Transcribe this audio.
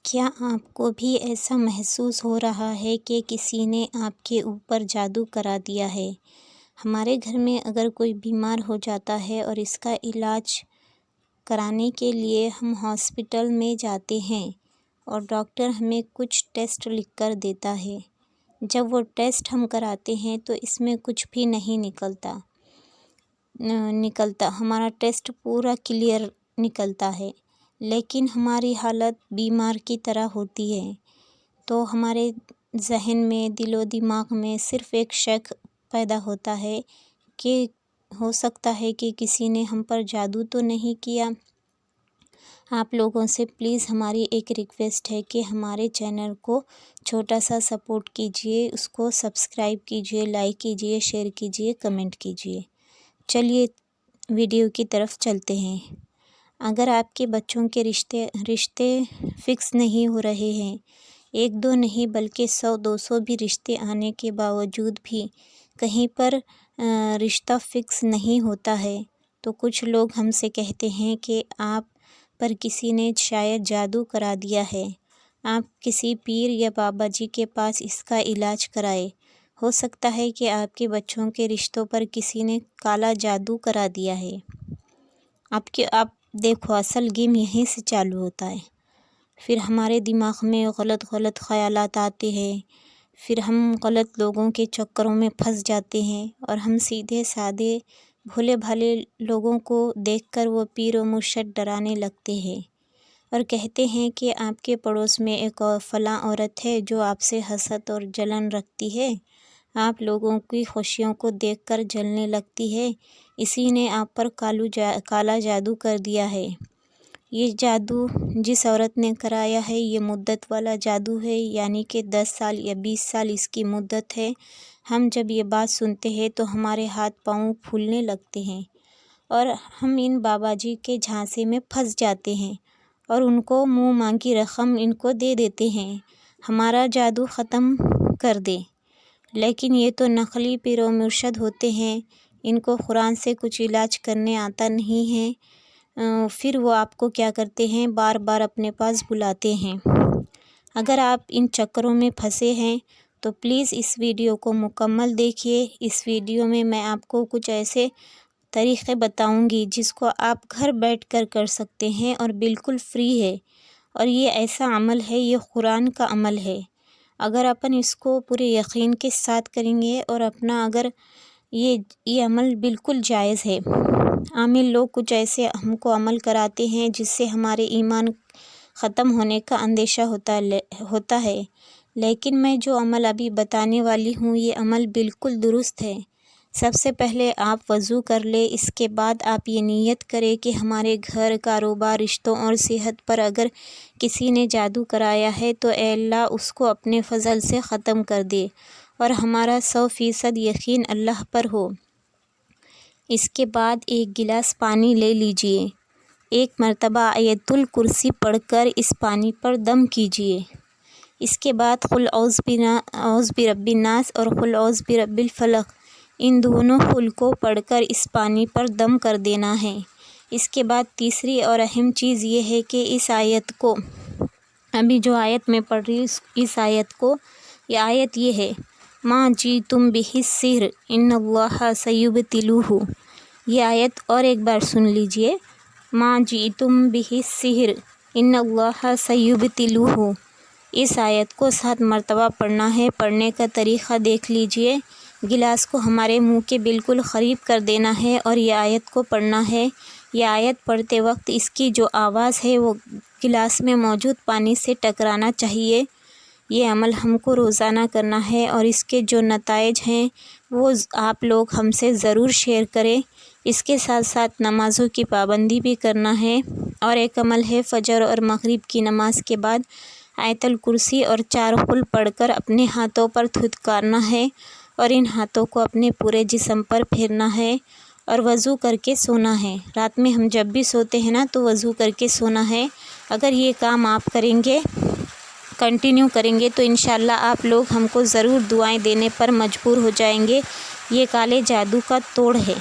کیا آپ کو بھی ایسا محسوس ہو رہا ہے کہ کسی نے آپ کے اوپر جادو کرا دیا ہے؟ ہمارے گھر میں اگر کوئی بیمار ہو جاتا ہے اور اس کا علاج کرانے کے لیے ہم ہاسپٹل میں جاتے ہیں اور ڈاکٹر ہمیں کچھ ٹیسٹ لکھ کر دیتا ہے۔ جب وہ ٹیسٹ ہم کراتے ہیں تو اس میں کچھ بھی نہیں نکلتا، ہمارا ٹیسٹ پورا کلیئر نکلتا ہے، لیکن ہماری حالت بیمار کی طرح ہوتی ہے۔ تو ہمارے ذہن میں، دل و دماغ میں صرف ایک شک پیدا ہوتا ہے کہ ہو سکتا ہے کہ کسی نے ہم پر جادو تو نہیں کیا۔ آپ لوگوں سے پلیز ہماری ایک ریکویسٹ ہے کہ ہمارے چینل کو چھوٹا سا سپورٹ کیجئے، اس کو سبسکرائب کیجئے، لائک کیجئے، شیئر کیجئے، کمنٹ کیجئے۔ چلیے ویڈیو کی طرف چلتے ہیں۔ اگر آپ کے بچوں کے رشتے فکس نہیں ہو رہے ہیں، 1-2 نہیں بلکہ 100-200 بھی رشتے آنے کے باوجود بھی کہیں پر رشتہ فکس نہیں ہوتا ہے، تو کچھ لوگ ہم سے کہتے ہیں کہ آپ پر کسی نے شاید جادو کرا دیا ہے، آپ کسی پیر یا بابا جی کے پاس اس کا علاج کرائے۔ ہو سکتا ہے کہ آپ کے بچوں کے رشتوں پر کسی نے کالا جادو کرا دیا ہے۔ آپ دیکھو، اصل گیم یہیں سے چالو ہوتا ہے۔ پھر ہمارے دماغ میں غلط خیالات آتے ہیں، پھر ہم غلط لوگوں کے چکروں میں پھنس جاتے ہیں اور ہم سیدھے سادے بھولے بھالے لوگوں کو دیکھ کر وہ پیر و مرشد ڈرانے لگتے ہیں اور کہتے ہیں کہ آپ کے پڑوس میں ایک فلاں عورت ہے جو آپ سے حسد اور جلن رکھتی ہے، آپ لوگوں کی خوشیوں کو دیکھ کر جلنے لگتی ہے، اسی نے آپ پر کالا جادو کر دیا ہے۔ یہ جادو جس عورت نے کرایا ہے یہ مدت والا جادو ہے، یعنی کہ 10 سال یا 20 سال اس کی مدت ہے۔ ہم جب یہ بات سنتے ہیں تو ہمارے ہاتھ پاؤں پھولنے لگتے ہیں اور ہم ان بابا جی کے جھانسے میں پھنس جاتے ہیں اور ان کو منہ مانگی رقم ان کو دے دیتے ہیں، ہمارا جادو ختم کر دے۔ لیکن یہ تو نقلی پیر و مرشد ہوتے ہیں، ان کو قرآن سے کچھ علاج کرنے آتا نہیں ہے، پھر وہ آپ کو کیا کرتے ہیں، بار بار اپنے پاس بلاتے ہیں۔ اگر آپ ان چکروں میں پھنسے ہیں تو پلیز اس ویڈیو کو مکمل دیکھیے۔ اس ویڈیو میں میں آپ کو کچھ ایسے طریقے بتاؤں گی جس کو آپ گھر بیٹھ کر کر سکتے ہیں اور بالکل فری ہے، اور یہ ایسا عمل ہے، یہ قرآن کا عمل ہے۔ اگر اپن اس کو پورے یقین کے ساتھ کریں گے اور اپنا اگر یہ عمل بالکل جائز ہے۔ عامل لوگ کچھ ایسے ہم کو عمل کراتے ہیں جس سے ہمارے ایمان ختم ہونے کا اندیشہ ہوتا ہے، لیکن میں جو عمل ابھی بتانے والی ہوں یہ عمل بالکل درست ہے۔ سب سے پہلے آپ وضو کر لیں، اس کے بعد آپ یہ نیت کریں کہ ہمارے گھر، کاروبار، رشتوں اور صحت پر اگر کسی نے جادو کرایا ہے تو اے اللہ اس کو اپنے فضل سے ختم کر دے اور ہمارا 100% یقین اللہ پر ہو۔ اس کے بعد ایک گلاس پانی لے لیجئے، ایک مرتبہ آیت الکرسی پڑھ کر اس پانی پر دم کیجئے۔ اس کے بعد قل اعوذ برب الناس اور قل اعوذ برب الفلق، ان دونوں قل کو پڑھ کر اس پانی پر دم کر دینا ہے۔ اس کے بعد تیسری اور اہم چیز یہ ہے کہ اس آیت کو، ابھی جو آیت میں پڑھ رہی ہوں اس آیت کو، یہ آیت یہ ہے، ما جئتم بہ السحر ان اللہ سیبطلہ۔ یہ آیت اور ایک بار سن لیجئے، ما جئتم بہ السحر ان اللہ سیبطلہ۔ اس آیت کو 7 مرتبہ پڑھنا ہے۔ پڑھنے کا طریقہ دیکھ لیجئے، گلاس کو ہمارے منہ کے بالکل قریب کر دینا ہے اور یہ آیت کو پڑھنا ہے۔ یہ آیت پڑھتے وقت اس کی جو آواز ہے وہ گلاس میں موجود پانی سے ٹکرانا چاہیے۔ یہ عمل ہم کو روزانہ کرنا ہے اور اس کے جو نتائج ہیں وہ آپ لوگ ہم سے ضرور شیئر کریں۔ اس کے ساتھ ساتھ نمازوں کی پابندی بھی کرنا ہے، اور ایک عمل ہے فجر اور مغرب کی نماز کے بعد آیت الکرسی اور 4 قل پڑھ کر اپنے ہاتھوں پر تھتکارنا ہے اور ان ہاتھوں کو اپنے پورے جسم پر پھیرنا ہے اور وضو کر کے سونا ہے۔ رات میں ہم جب بھی سوتے ہیں نا تو وضو کر کے سونا ہے۔ اگر یہ کام آپ کریں گے، کنٹینیو کریں گے تو انشاءاللہ آپ لوگ ہم کو ضرور دعائیں دینے پر مجبور ہو جائیں گے۔ یہ کالے جادو کا توڑ ہے۔